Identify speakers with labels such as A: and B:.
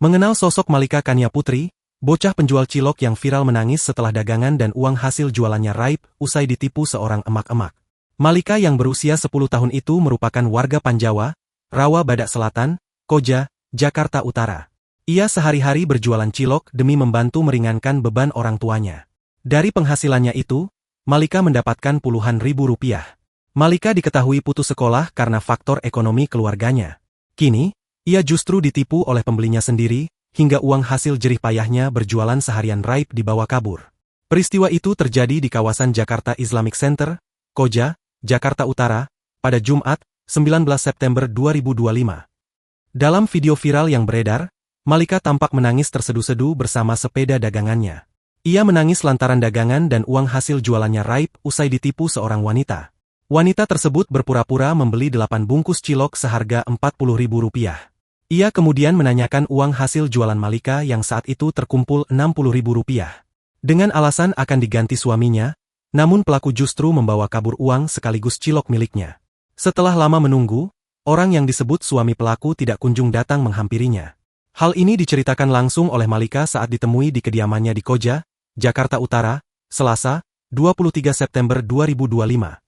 A: Mengenal sosok Malika Kania Putri, bocah penjual cilok yang viral menangis setelah dagangan dan uang hasil jualannya raib usai ditipu seorang emak-emak. Malika yang berusia 10 tahun itu merupakan warga Panjawa, Rawa Badak Selatan, Koja, Jakarta Utara. Ia sehari-hari berjualan cilok demi membantu meringankan beban orang tuanya. Dari penghasilannya itu, Malika mendapatkan puluhan ribu rupiah. Malika diketahui putus sekolah karena faktor ekonomi keluarganya. Kini, ia justru ditipu oleh pembelinya sendiri, hingga uang hasil jerih payahnya berjualan seharian raib dibawa kabur. Peristiwa itu terjadi di kawasan Jakarta Islamic Center, Koja, Jakarta Utara, pada Jumat, 19 September 2025. Dalam video viral yang beredar, Malika tampak menangis tersedu-sedu bersama sepeda dagangannya. Ia menangis lantaran dagangan dan uang hasil jualannya raib usai ditipu seorang wanita. Wanita tersebut berpura-pura membeli 8 bungkus cilok seharga Rp40.000. Ia kemudian menanyakan uang hasil jualan Malika yang saat itu terkumpul Rp60.000. Dengan alasan akan diganti suaminya, namun pelaku justru membawa kabur uang sekaligus cilok miliknya. Setelah lama menunggu, orang yang disebut suami pelaku tidak kunjung datang menghampirinya. Hal ini diceritakan langsung oleh Malika saat ditemui di kediamannya di Koja, Jakarta Utara, Selasa, 23 September 2025.